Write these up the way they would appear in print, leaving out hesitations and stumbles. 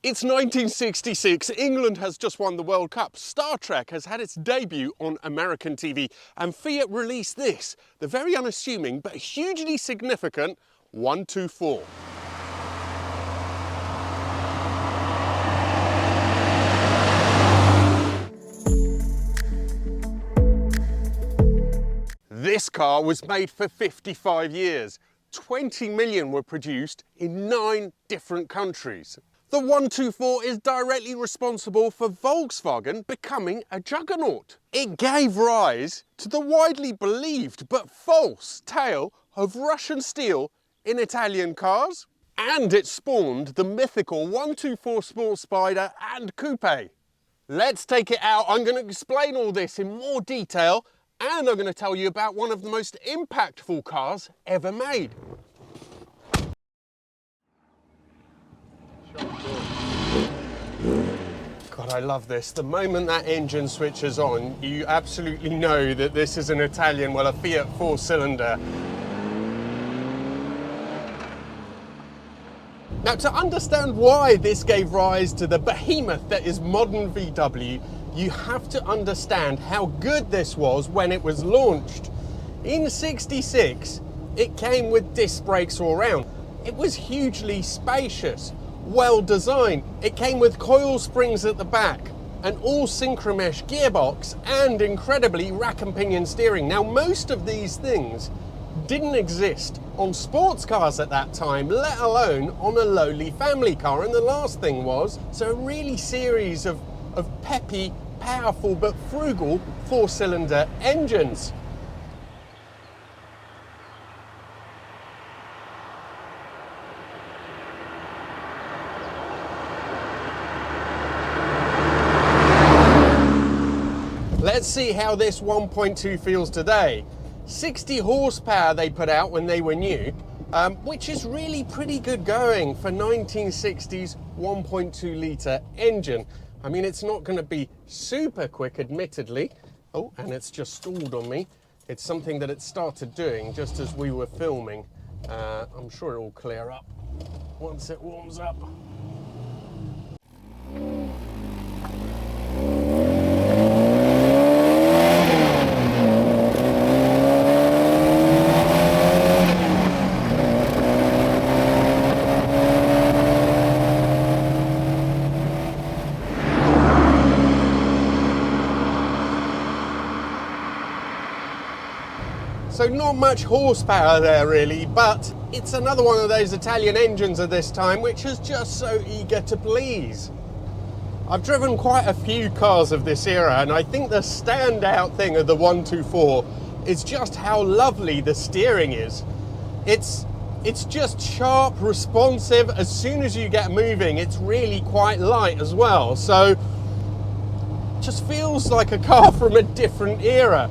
It's 1966, England has just won the World Cup, Star Trek has had its debut on American TV, and Fiat released this, the very unassuming but hugely significant 124. This car was made for 55 years. 20 million were produced in 9 different countries. The 124 is directly responsible for Volkswagen becoming a juggernaut. It gave rise to the widely believed but false tale of Russian steel in Italian cars, and it spawned the mythical 124 Sport Spider and Coupe. Let's take it out. I'm going to explain all this in more detail, and I'm going to tell you about one of the most impactful cars ever made. God, I love this. The moment that engine switches on, you absolutely know that this is an Italian, well, a Fiat 4-cylinder. Now, to understand why this gave rise to the behemoth that is modern VW, you have to understand how good this was when it was launched. In '66, it came with disc brakes all round. It was hugely spacious, well designed. It came with coil springs at the back, an all synchromesh gearbox, and incredibly rack and pinion steering. Now, most of these things didn't exist on sports cars at that time, let alone on a lowly family car. And the last thing was, so a really series of peppy, powerful but frugal 4-cylinder engines. Let's see how this 1.2 feels today. 60 horsepower they put out when they were new, which is really pretty good going for 1960s 1.2 litre engine. I mean, it's not going to be super quick, admittedly. Oh, and it's just stalled on me. It's something that it started doing just as we were filming. I'm sure it will clear up once it warms up. So not much horsepower there really, but it's another one of those Italian engines of this time which is just so eager to please. I've driven quite a few cars of this era, and I think the standout thing of the 124 is just how lovely the steering is. It's just sharp, responsive. As soon as you get moving, it's really quite light as well. So just feels like a car from a different era.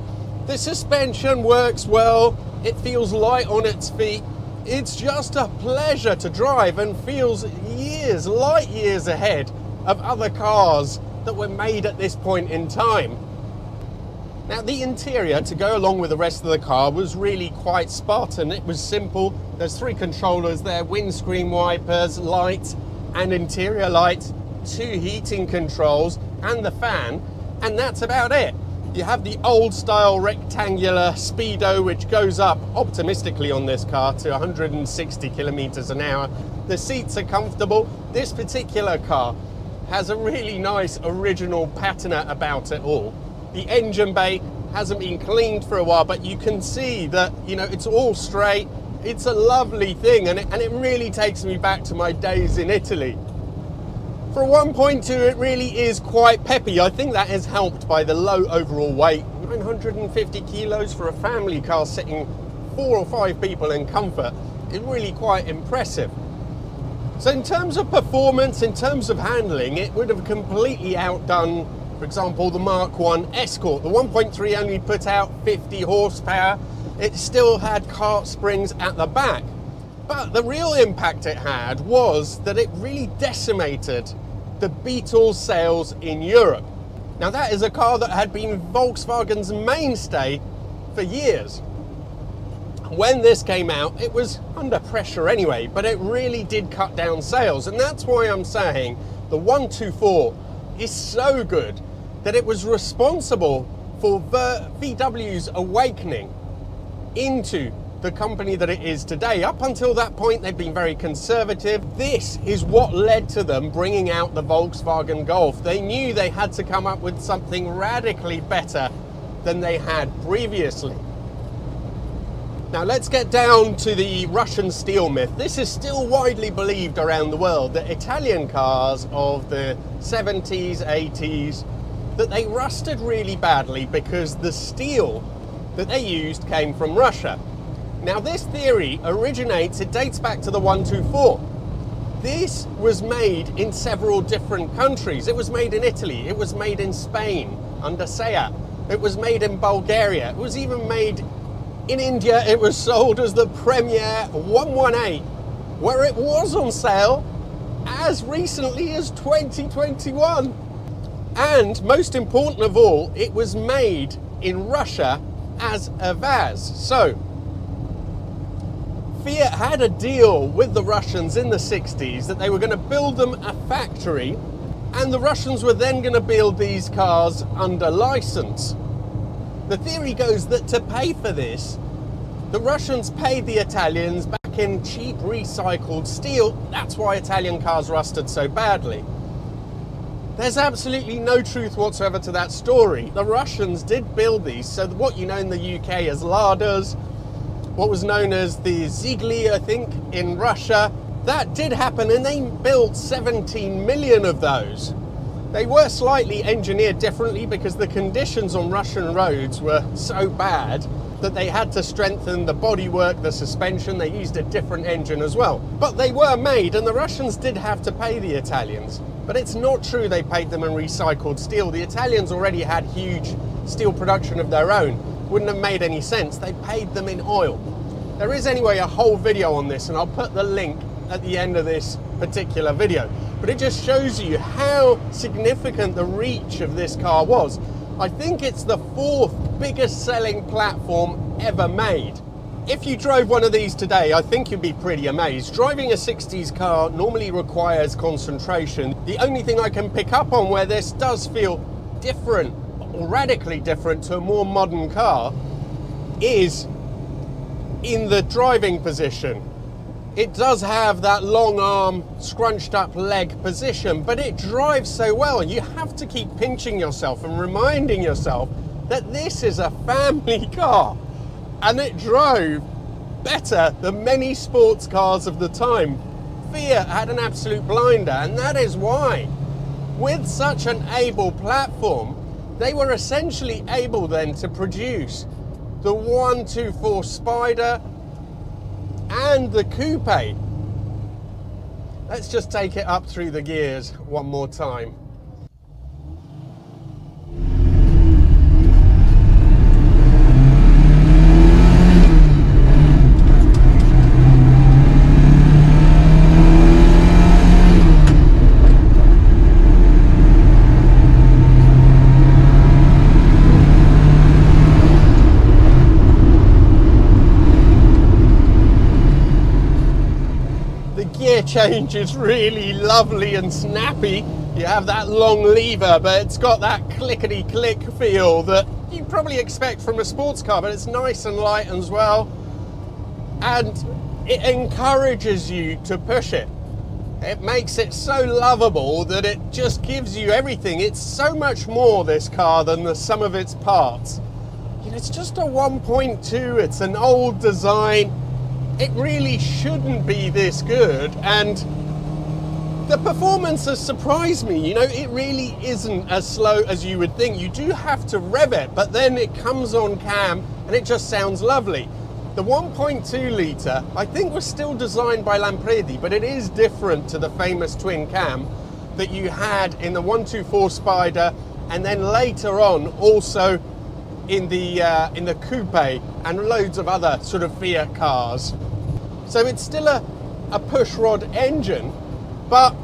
The suspension works well, it feels light on its feet. It's just a pleasure to drive and feels years, light years ahead of other cars that were made at this point in time. Now, the interior, to go along with the rest of the car, was really quite Spartan. It was simple. There's 3 controllers there, windscreen wipers, light and interior light, 2 heating controls and the fan, and that's about it. You have the old style rectangular speedo which goes up optimistically on this car to 160 kilometers an hour. The seats are comfortable. This particular car has a really nice original patina about it all. The engine bay hasn't been cleaned for a while, but you can see that, you know, it's all straight. It's a lovely thing, and it really takes me back to my days in Italy. For a 1.2, it really is quite peppy. I think that is helped by the low overall weight. 950 kilos for a family car sitting 4 or 5 people in comfort is really quite impressive. So in terms of performance, in terms of handling, it would have completely outdone, for example, the Mark 1 Escort. The 1.3 only put out 50 horsepower. It still had cart springs at the back. But the real impact it had was that it really decimated the Beetle sales in Europe. Now, that is a car that had been Volkswagen's mainstay for years. When this came out, it was under pressure anyway, but it really did cut down sales. And that's why I'm saying The 124 is so good that it was responsible for VW's awakening into the company that it is today. Up until that point, they've been very conservative. This is what led to them bringing out the Volkswagen Golf. They knew they had to come up with something radically better than they had previously. Now let's get down to the Russian steel myth. This is still widely believed around the world that Italian cars of the 70s, 80s, that they rusted really badly because the steel that they used came from Russia. Now this theory it dates back to the 124. This was made in several different countries. It was made in Italy, it was made in Spain under FIAT, it was made in Bulgaria, it was even made in India. It was sold as the Premier 118, where it was on sale as recently as 2021. And most important of all, it was made in Russia as a VAZ. So Fiat had a deal with the Russians in the 60s that they were going to build them a factory, and the Russians were then going to build these cars under license. The theory goes that to pay for this, the Russians paid the Italians back in cheap recycled steel. That's why Italian cars rusted so badly. There's absolutely no truth whatsoever to that story. The Russians did build these, so what you know in the UK as Ladas, what was known as the Ziegler, I think, in Russia, that did happen, and they built 17 million of those. They were slightly engineered differently because the conditions on Russian roads were so bad that they had to strengthen the bodywork, the suspension. They used a different engine as well. But they were made, and the Russians did have to pay the Italians. But it's not true they paid them in recycled steel. The Italians already had huge steel production of their own. Wouldn't have made any sense. They paid them in oil. There is anyway a whole video on this, and I'll put the link at the end of this particular video. But it just shows you how significant the reach of this car was. I think it's the 4th biggest selling platform ever made. If you drove one of these today, I think you'd be pretty amazed. Driving a 60s car normally requires concentration. The only thing I can pick up on where this does feel different, or radically different to a more modern car, is in the driving position. It does have that long arm, scrunched up leg position, but it drives so well. You have to keep pinching yourself and reminding yourself that this is a family car, and it drove better than many sports cars of the time. Fiat had an absolute blinder, and that is why, with such an able platform, they were essentially able then to produce the 124 Spider and the Coupe. Let's just take it up through the gears one more time. Change is really lovely and snappy. You have that long lever, but it's got that clickety click feel that you probably expect from a sports car, but it's nice and light as well, and it encourages you to push it. It makes it so lovable that it just gives you everything. It's so much more, this car, than the sum of its parts. You know, it's just a 1.2, it's an old design. It really shouldn't be this good, and the performance has surprised me. You know, it really isn't as slow as you would think. You do have to rev it, but then it comes on cam and it just sounds lovely. The 1.2 litre, I think, was still designed by Lampredi, but it is different to the famous twin cam that you had in the 124 Spider, and then later on also in the Coupe and loads of other sort of Fiat cars. So it's still a push rod engine, but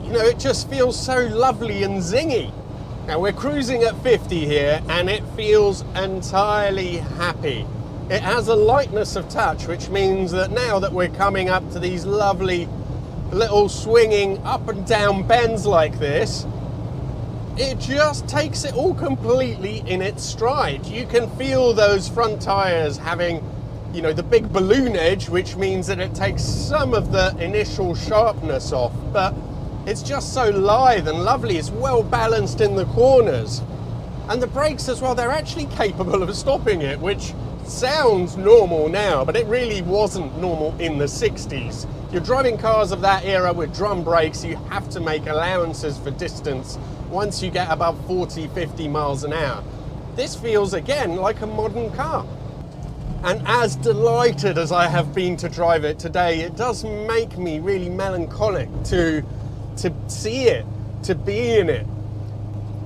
you know, it just feels so lovely and zingy. Now we're cruising at 50 here, and it feels entirely happy. It has a lightness of touch, which means that now that we're coming up to these lovely little swinging up and down bends like this, it just takes it all completely in its stride. You can feel those front tires having, you know, the big balloon edge, which means that it takes some of the initial sharpness off, but it's just so lithe and lovely. It's well balanced in the corners. And the brakes as well, they're actually capable of stopping it, which sounds normal now, but it really wasn't normal in the 60s. You're driving cars of that era with drum brakes, you have to make allowances for distance once you get above 40, 50 miles an hour. This feels again like a modern car. And as delighted as I have been to drive it today, it does make me really melancholic to see it, to be in it,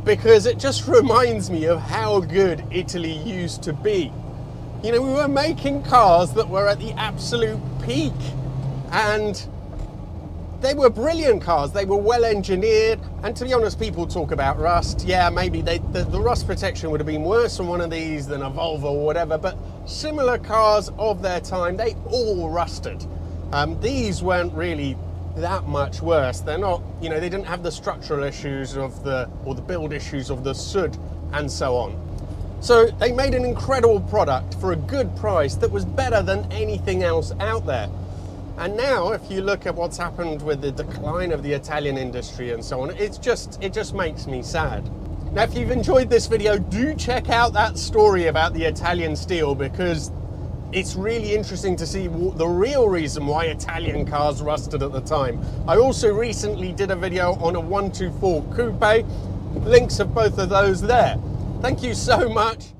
because it just reminds me of how good Italy used to be. You know, we were making cars that were at the absolute peak, and they were brilliant cars. They were well engineered, and to be honest, people talk about rust. Yeah, maybe the rust protection would have been worse on one of these than a Volvo or whatever, but similar cars of their time, they all rusted. These weren't really that much worse. They're not, you know, they didn't have the structural issues of the build issues of the soot and so on. So they made an incredible product for a good price that was better than anything else out there. And now, if you look at what's happened with the decline of the Italian industry and so on, it just makes me sad. Now, if you've enjoyed this video, do check out that story about the Italian steel, because it's really interesting to see the real reason why Italian cars rusted at the time. I also recently did a video on a 124 Coupe. Links of both of those there. Thank you so much.